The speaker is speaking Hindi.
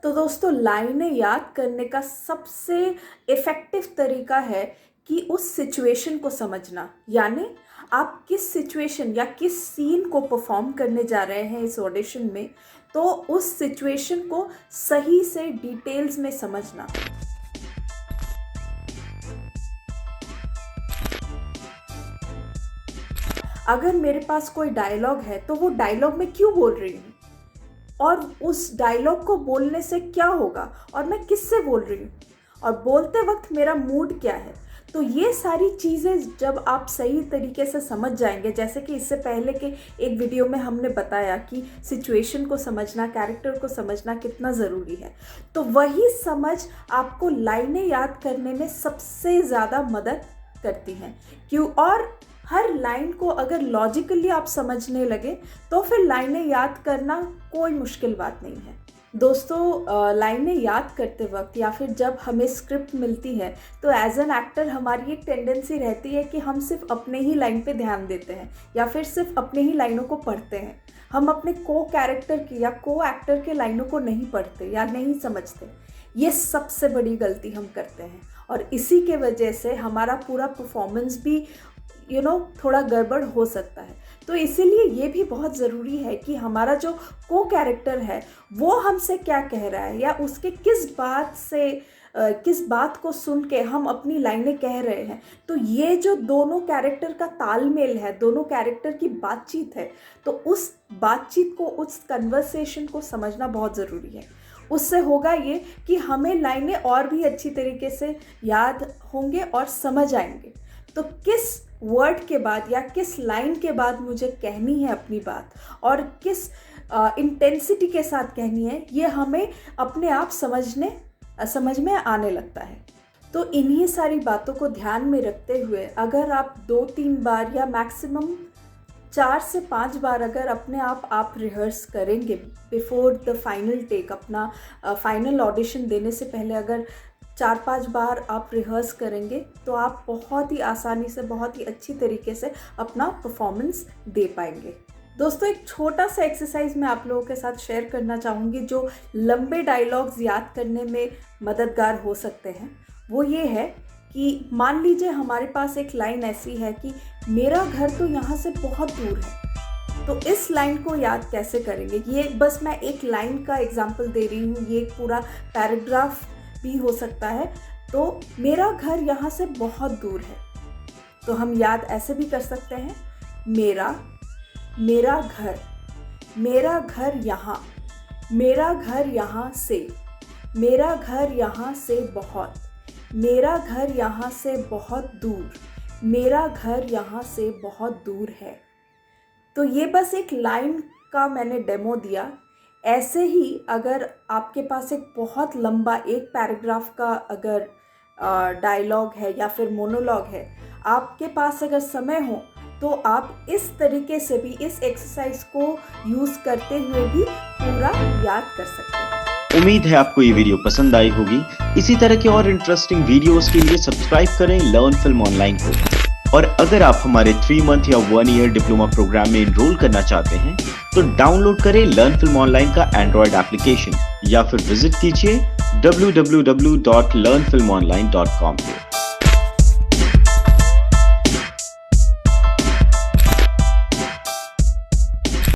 तो दोस्तों, लाइनें याद करने का सबसे इफ़ेक्टिव तरीका है कि उस सिचुएशन को समझना। यानी आप किस सिचुएशन या किस सीन को परफॉर्म करने जा रहे हैं इस ऑडिशन में, तो उस सिचुएशन को सही से डिटेल्स में समझना। अगर मेरे पास कोई डायलॉग है तो वो डायलॉग मैं क्यों बोल रही हूँ, और उस डायलॉग को बोलने से क्या होगा, और मैं किससे बोल रही हूँ, और बोलते वक्त मेरा मूड क्या है। तो ये सारी चीज़ें जब आप सही तरीके से समझ जाएंगे, जैसे कि इससे पहले के एक वीडियो में हमने बताया कि सिचुएशन को समझना, कैरेक्टर को समझना कितना ज़रूरी है, तो वही समझ आपको लाइनें याद करने में सबसे ज़्यादा मदद करती हैं। क्यों? और हर लाइन को अगर लॉजिकली आप समझने लगे तो फिर लाइनें याद करना कोई मुश्किल बात नहीं है। दोस्तों, लाइनें याद करते वक्त या फिर जब हमें स्क्रिप्ट मिलती है तो एज एन एक्टर हमारी एक टेंडेंसी रहती है कि हम सिर्फ अपने ही लाइन पे ध्यान देते हैं या फिर सिर्फ अपने ही लाइनों को पढ़ते हैं। हम अपने को कैरेक्टर की या को एक्टर के लाइनों को नहीं पढ़ते या नहीं समझते। ये सबसे बड़ी गलती हम करते हैं और इसी के वजह से हमारा पूरा परफॉर्मेंस भी थोड़ा गड़बड़ हो सकता है। तो इसीलिए ये भी बहुत ज़रूरी है कि हमारा जो को कैरेक्टर है वो हमसे क्या कह रहा है या उसके किस बात को सुन के हम अपनी लाइनें कह रहे हैं। तो ये जो दोनों कैरेक्टर का तालमेल है, दोनों कैरेक्टर की बातचीत है, तो उस बातचीत को, उस कन्वर्सेशन को समझना बहुत ज़रूरी है। उससे होगा ये कि हमें लाइनें और भी अच्छी तरीके से याद होंगे और समझ आएंगे। तो किस वर्ड के बाद या किस लाइन के बाद मुझे कहनी है अपनी बात और किस इंटेंसिटी के साथ कहनी है, ये हमें अपने आप समझ में आने लगता है। तो इन्हीं सारी बातों को ध्यान में रखते हुए अगर आप 2-3 बार या मैक्सिमम 4 से 5 बार अगर अपने आप रिहर्स करेंगे बिफोर द फाइनल टेक, अपना फाइनल ऑडिशन देने से पहले अगर 4-5 बार आप रिहर्स करेंगे तो आप बहुत ही आसानी से, बहुत ही अच्छी तरीके से अपना परफॉर्मेंस दे पाएंगे। दोस्तों, एक छोटा सा एक्सरसाइज मैं आप लोगों के साथ शेयर करना चाहूँगी जो लंबे डायलॉग्स याद करने में मददगार हो सकते हैं। वो ये है कि मान लीजिए हमारे पास एक लाइन ऐसी है कि मेरा घर तो यहाँ से बहुत दूर है। तो इस लाइन को याद कैसे करेंगे? ये बस मैं एक लाइन का एग्जाम्पल दे रही हूँ, ये एक पूरा पैराग्राफ भी हो सकता है। तो मेरा घर यहाँ से बहुत दूर है, तो हम याद ऐसे भी कर सकते हैं, मेरा घर यहाँ, मेरा घर यहाँ से, मेरा घर यहाँ से बहुत, मेरा घर यहाँ से बहुत दूर, मेरा घर यहाँ से बहुत दूर है। तो ये बस एक लाइन का मैंने डेमो दिया। ऐसे ही अगर आपके पास एक बहुत लंबा एक पैराग्राफ का अगर डायलॉग है या फिर मोनोलॉग है, आपके पास अगर समय हो तो आप इस तरीके से भी इस एक्सरसाइज को यूज़ करते हुए भी पूरा याद कर सकते हैं। उम्मीद है आपको ये वीडियो पसंद आई होगी। इसी तरह के और इंटरेस्टिंग वीडियोस के लिए सब्सक्राइब करें लर्न फिल्म ऑनलाइन को। और अगर आप हमारे 3 मंथ या 1 ईयर डिप्लोमा प्रोग्राम में एनरोल करना चाहते हैं तो डाउनलोड करें लर्न फिल्म ऑनलाइन का एंड्रॉयड एप्लीकेशन या फिर विजिट कीजिए www.learnfilmonline.com पे।